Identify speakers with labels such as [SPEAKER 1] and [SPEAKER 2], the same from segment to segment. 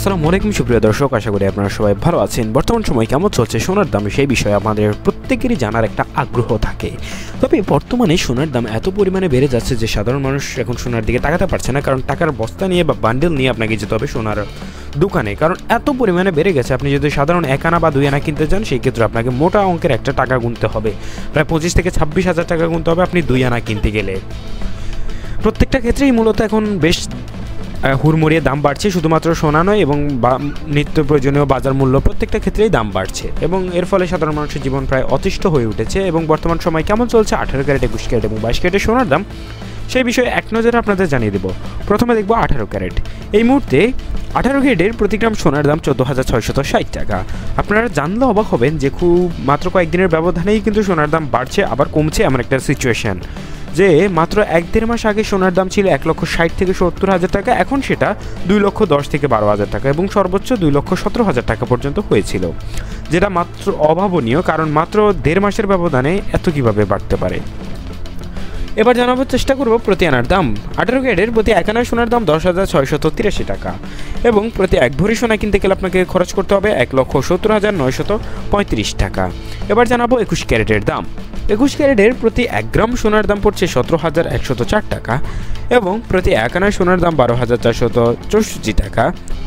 [SPEAKER 1] আসসালামু আলাইকুম সুপ্রিয় দর্শক, আশা করি আপনারা সবাই ভালো আছেন। বর্তমান সময় কেমন চলছে সোনার দাম, সেই বিষয়ে আমাদের প্রত্যেকেরই জানার একটা আগ্রহ থাকে। তবে বর্তমানে সোনার দাম এত পরিমাণে বেড়ে যাচ্ছে যে সাধারণ মানুষ এখন সোনার দিকে তাকাতে পারছে না, কারণ টাকার বস্তা নিয়ে বা বান্ডেল নিয়ে আপনাকে যেতে হবে সোনার দোকানে, কারণ এত পরিমাণে বেড়ে গেছে। আপনি যদি সাধারণ 1 আনা বা 2 আনা কিনতে চান, সেই ক্ষেত্রে আপনাকে মোটা অঙ্কের একটা টাকা গুনতে হবে, প্রায় 25 থেকে 26 হাজার টাকা গুনতে হবে আপনি 2 আনা কিনতে গেলে। প্রত্যেকটা ক্ষেত্রেই মূলত এখন বেশ হুড়মুড়িয়ে দাম বাড়ছে, শুধুমাত্র সোনা নয় এবং নিত্য প্রয়োজনীয় বাজার মূল্য প্রত্যেকটা ক্ষেত্রেই দাম বাড়ছে, এবং এর ফলে সাধারণ মানুষের জীবন প্রায় অতিষ্ঠ হয়ে উঠেছে। এবং বর্তমান সময় কেমন চলছে 18 ক্যারেট, 21 ক্যারেট এবং 22 ক্যারেটের সোনার দাম, সেই বিষয়ে এক নজরে আপনাদের জানিয়ে দেব। প্রথমে দেখব 18 ক্যারেট। এই মুহূর্তে 18 ক্যারেটের প্রতি গ্রাম সোনার দাম 14,660 টাকা। আপনারা জানলে অবাক হবেন যে খুব মাত্র কয়েকদিনের ব্যবধানেই কিন্তু সোনার দাম বাড়ছে আবার কমছে, এমন একটা সিচুয়েশন যে মাত্র 1-1.5 মাস আগে সোনার দাম ছিল 1,60,000 থেকে 70,000 টাকা, এখন সেটা 2,10,000 থেকে 12,000 টাকা এবং সর্বোচ্চ 2,17,000 টাকা পর্যন্ত হয়েছিল, যেটা মাত্র অভাবনীয়, কারণ মাত্র 1.5 মাসের ব্যবধানে এত কিভাবে বাড়তে পারে। এবার জানাবার চেষ্টা করব প্রতি আনার দাম। 18 ক্যারেটের প্রতি 1 আনা সোনার দাম 10,683 টাকা এবং প্রতি 1 ভরি সোনা কিনতে গেলে আপনাকে খরচ করতে হবে 1,70,935 টাকা। এবার জানাবো 21 ক্যারেটের দাম। 21 ক্যারেটের প্রতি 1 গ্রাম সোনার দাম পড়ছে 17,104 টাকা এবং প্রতি 1 আনা সোনার দাম 12,464 টাকা।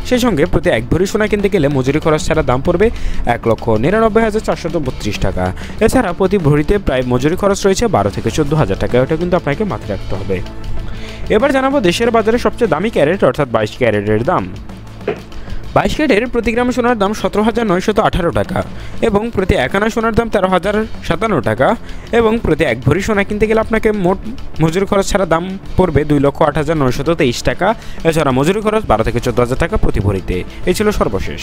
[SPEAKER 1] সেই সঙ্গে প্রতি 1 ভরি সোনা কিনতে গেলে মজুরি খরচ ছাড়া দাম পড়বে 1,99,432 টাকা। এছাড়া প্রতি ভরিতে প্রায় মজুরি খরচ রয়েছে 12 থেকে 14,000 টাকা, এটা কিন্তু আপনাকে মাথায় রাখতে হবে। এবার জানাবো দেশের বাজারে সবচেয়ে দামি ক্যারেট অর্থাৎ 22 ক্যারেটের দাম। 22 ক্যারেটের প্রতি গ্রাম সোনার দাম 17,918 টাকা এবং প্রতি 1 আনা সোনার দাম 13,057 টাকা এবং প্রতি 1 ভরি সোনা কিনতে গেলে আপনাকে মোট মজুরি খরচ ছাড়া দাম পড়বে 2,08,923 টাকা। এছাড়া মজুরি খরচ 12 থেকে 14,000 টাকা প্রতি ভরিতে। এই ছিল সর্বশেষ।